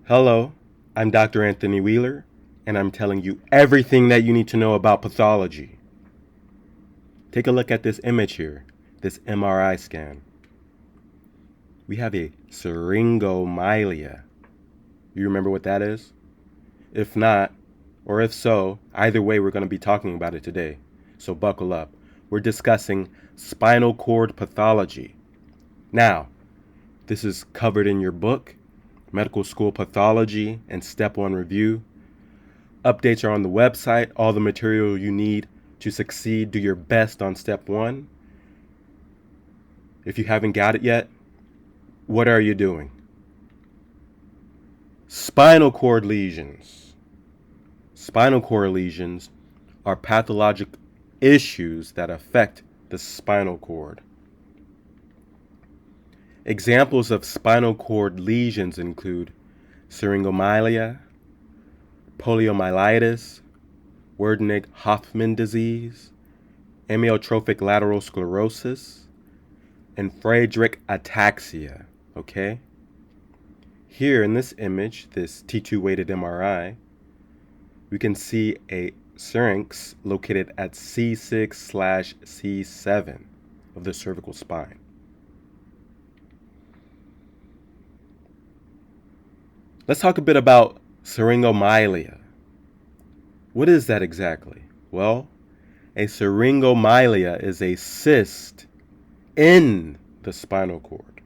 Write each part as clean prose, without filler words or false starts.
Hello, I'm Dr. Anthony Wheeler, and I'm telling you everything that you need to know about pathology. Take a look at this image here, this MRI scan. We have a syringomyelia. You remember what that is? If not, or if so, either way we're going to be talking about it today. So buckle up. We're discussing spinal cord pathology. Now, this is covered in your book, Medical School Pathology and Step 1 Review. Updates are on the website. All the material you need to succeed, do your best on Step 1. If you haven't got it yet, what are you doing? Spinal cord lesions. Spinal cord lesions are pathologic issues that affect the spinal cord. Examples of spinal cord lesions include Syringomyelia, Poliomyelitis, Werdnig-Hoffmann Disease, Amyotrophic Lateral Sclerosis, and Friedreich ataxia. Okay? Here in this image, this T2 weighted MRI, we can see a syrinx located at C6/C7 of the cervical spine. Let's talk a bit about syringomyelia. What is that exactly? Well, a syringomyelia is a cyst in the spinal cord.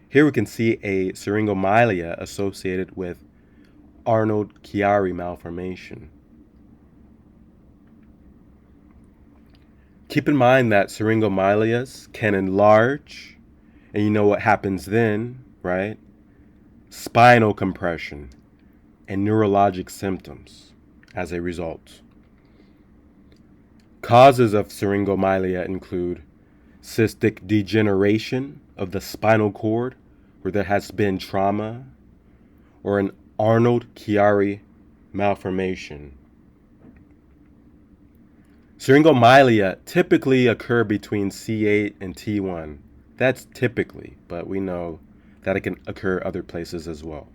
Here we can see a syringomyelia associated with Arnold-Chiari malformation. Keep in mind that syringomyelias can enlarge, and you know what happens then, right? Spinal compression and neurologic symptoms as a result. Causes of syringomyelia include cystic degeneration of the spinal cord where there has been trauma, or an Arnold-Chiari malformation. Syringomyelia typically occur between C8 and T1. That's typically, but we know that it can occur other places as well.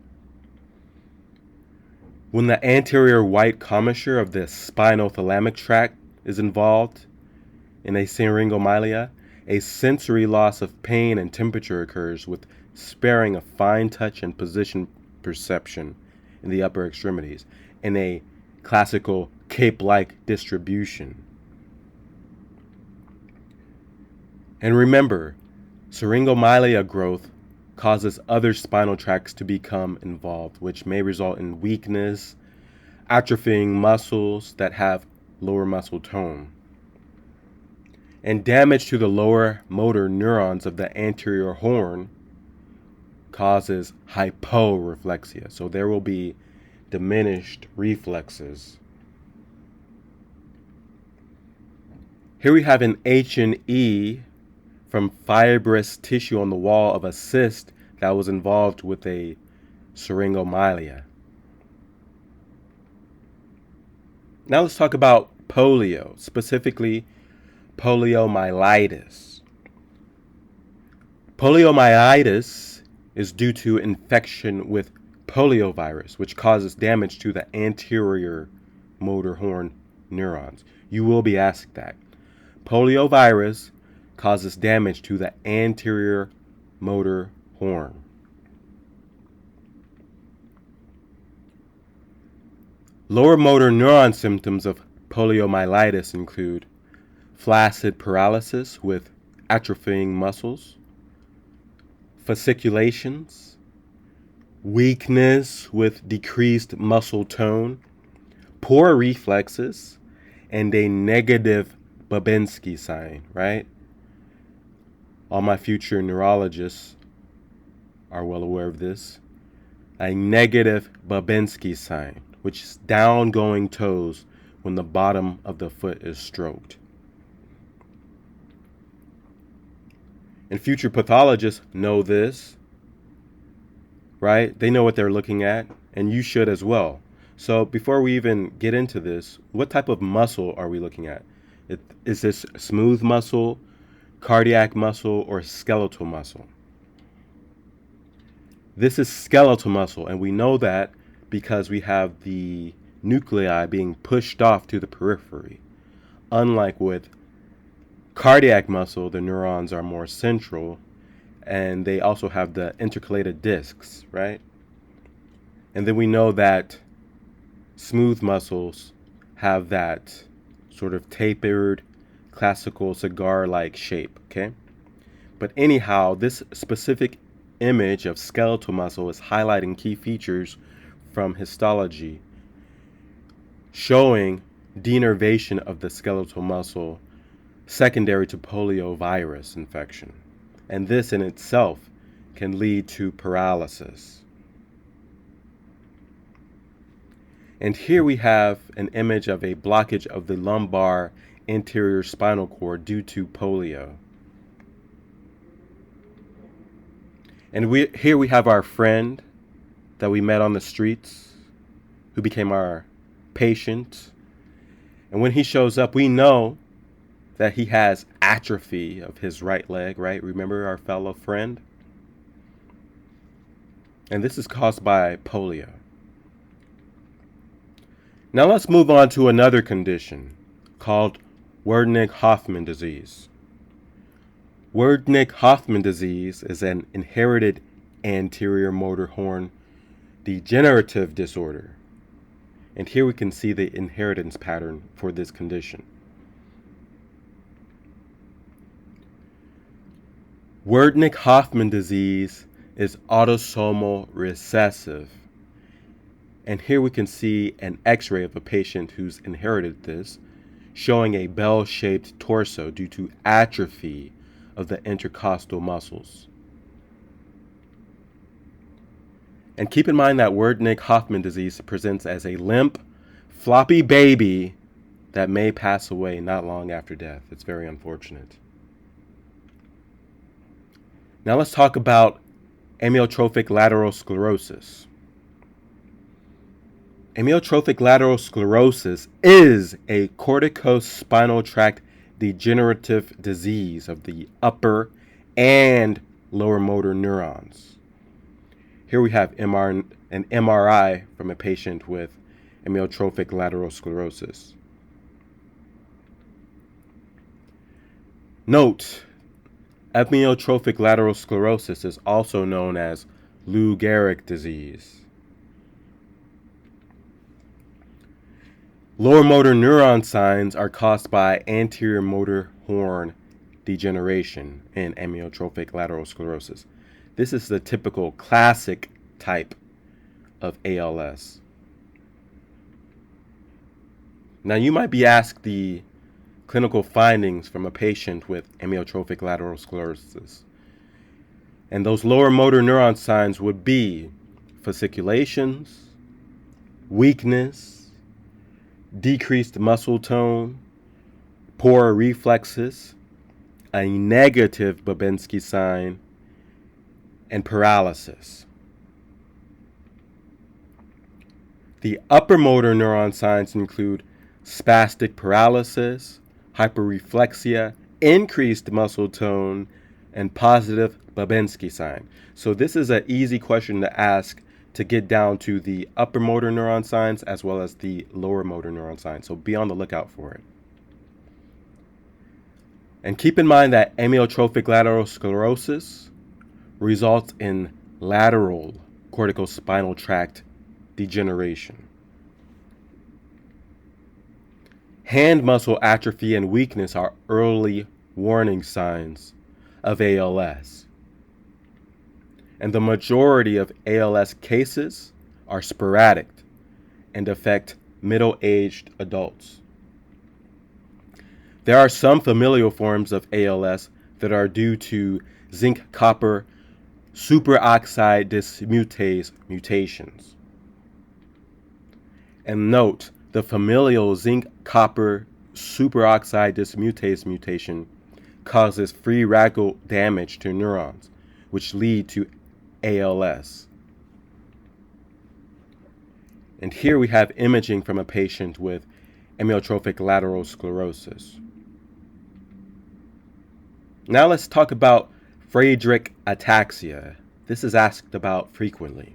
When the anterior white commissure of the spinothalamic tract is involved in a syringomyelia, a sensory loss of pain and temperature occurs with sparing of fine touch and position perception in the upper extremities in a classical cape-like distribution. And remember, syringomyelia growth causes other spinal tracts to become involved, which may result in weakness, atrophying muscles that have lower muscle tone, and damage to the lower motor neurons of the anterior horn causes hyporeflexia. So there will be diminished reflexes. Here we have an H&E from fibrous tissue on the wall of a cyst that was involved with a syringomyelia. Now let's talk about polio, specifically poliomyelitis. Poliomyelitis is due to infection with poliovirus, which causes damage to the anterior motor horn neurons. You will be asked that. Poliovirus causes damage to the anterior motor horn. Lower motor neuron symptoms of poliomyelitis include flaccid paralysis with atrophying muscles, fasciculations, weakness with decreased muscle tone, poor reflexes, and a negative Babinski sign, right? All my future neurologists are well aware of this. A negative Babinski sign, which is down-going toes when the bottom of the foot is stroked. And future pathologists know this, right? They know what they're looking at, and you should as well. So before we even get into this, what type of muscle are we looking at? Is this smooth muscle, cardiac muscle, or skeletal muscle? This is skeletal muscle, and we know that because we have the nuclei being pushed off to the periphery. Unlike with cardiac muscle, the neurons are more central, and they also have the intercalated discs, right? And then we know that smooth muscles have that sort of tapered, classical cigar-like shape, okay? But anyhow, this specific image of skeletal muscle is highlighting key features from histology, showing denervation of the skeletal muscle secondary to poliovirus infection. And this in itself can lead to paralysis. And here we have an image of a blockage of the lumbar anterior spinal cord due to polio. And here we have our friend that we met on the streets, who became our patient. And when he shows up, we know that he has atrophy of his right leg, right? Remember our fellow friend? And this is caused by polio. Now let's move on to another condition called Werdnig-Hoffmann disease. Werdnig-Hoffmann disease is an inherited anterior motor horn degenerative disorder. And here we can see the inheritance pattern for this condition. Werdnig-Hoffmann disease is autosomal recessive. And here we can see an x-ray of a patient who's inherited this, showing a bell-shaped torso due to atrophy of the intercostal muscles. And keep in mind that Werdnig-Hoffmann disease presents as a limp, floppy baby that may pass away not long after death. It's very unfortunate. Now let's talk about amyotrophic lateral sclerosis. Amyotrophic lateral sclerosis is a corticospinal tract degenerative disease of the upper and lower motor neurons. Here we have an MRI from a patient with amyotrophic lateral sclerosis. Note, amyotrophic lateral sclerosis is also known as Lou Gehrig disease. Lower motor neuron signs are caused by anterior motor horn degeneration in amyotrophic lateral sclerosis. This is the typical classic type of ALS. Now you might be asked the clinical findings from a patient with amyotrophic lateral sclerosis. And those lower motor neuron signs would be fasciculations, weakness, decreased muscle tone, poor reflexes, a negative Babinski sign, and paralysis. The upper motor neuron signs include spastic paralysis, hyporeflexia, increased muscle tone, and positive Babinski sign. So this is an easy question to ask to get down to the upper motor neuron signs as well as the lower motor neuron signs. So be on the lookout for it. And keep in mind that amyotrophic lateral sclerosis results in lateral corticospinal tract degeneration. Hand muscle atrophy and weakness are early warning signs of ALS. And the majority of ALS cases are sporadic and affect middle-aged adults. There are some familial forms of ALS that are due to zinc-copper superoxide dismutase mutations. And note, the familial zinc-copper superoxide dismutase mutation causes free radical damage to neurons, which lead to ALS. And here we have imaging from a patient with amyotrophic lateral sclerosis. Now let's talk about Friedreich ataxia. This is asked about frequently.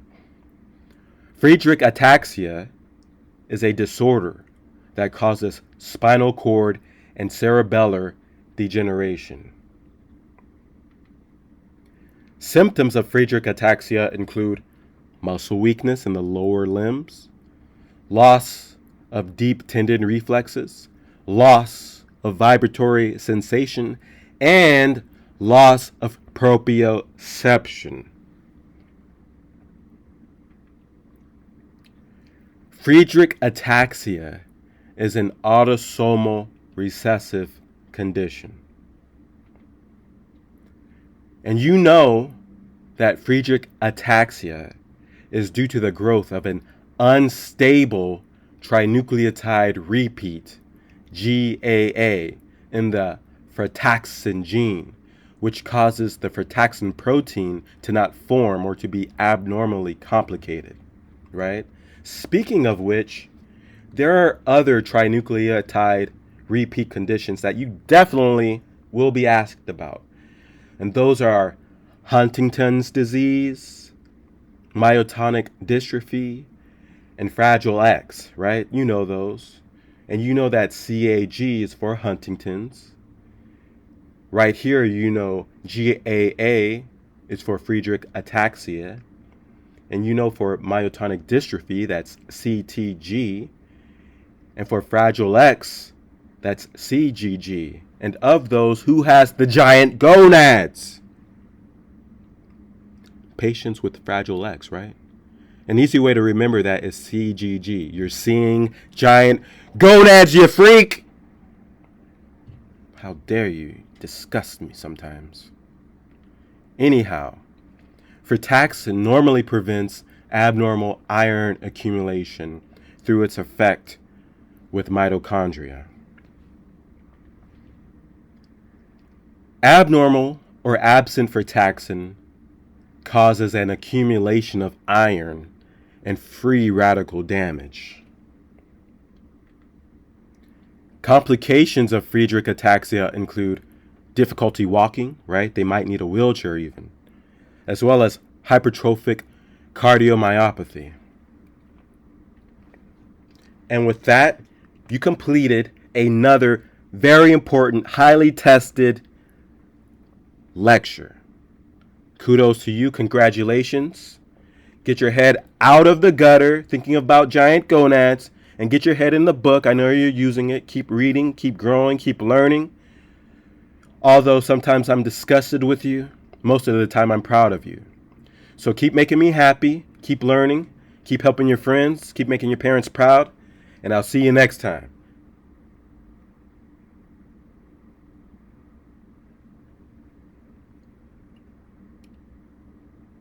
Friedreich ataxia is a disorder that causes spinal cord and cerebellar degeneration. Symptoms of Friedreich ataxia include muscle weakness in the lower limbs, loss of deep tendon reflexes, loss of vibratory sensation, and loss of proprioception. Friedreich ataxia is an autosomal recessive condition. And you know that Friedreich ataxia is due to the growth of an unstable trinucleotide repeat, GAA, in the frataxin gene, which causes the frataxin protein to not form or to be abnormally complicated, right? Speaking of which, there are other trinucleotide repeat conditions that you definitely will be asked about. And those are Huntington's disease, myotonic dystrophy, and Fragile X, right? You know those. And you know that CAG is for Huntington's. Right here, you know GAA is for Friedreich ataxia. And you know for myotonic dystrophy, that's CTG. And for Fragile X, that's CGG. And of those, who has the giant gonads? Patients with Fragile X, right? An easy way to remember that is CGG. You're seeing giant gonads, you freak! How dare you disgust me sometimes. Anyhow, frataxin normally prevents abnormal iron accumulation through its effect with mitochondria. Abnormal or absent frataxin causes an accumulation of iron and free radical damage. Complications of Friedreich ataxia include difficulty walking, right? They might need a wheelchair even, as well as hypertrophic cardiomyopathy. And with that, you completed another very important, highly tested lecture. Kudos to you. Congratulations. Get your head out of the gutter thinking about giant gonads and get your head in the book. I know you're using it. Keep reading, keep growing, keep learning. Although sometimes I'm disgusted with you, most of the time I'm proud of you. So keep making me happy, keep learning, keep helping your friends, keep making your parents proud, and I'll see you next time.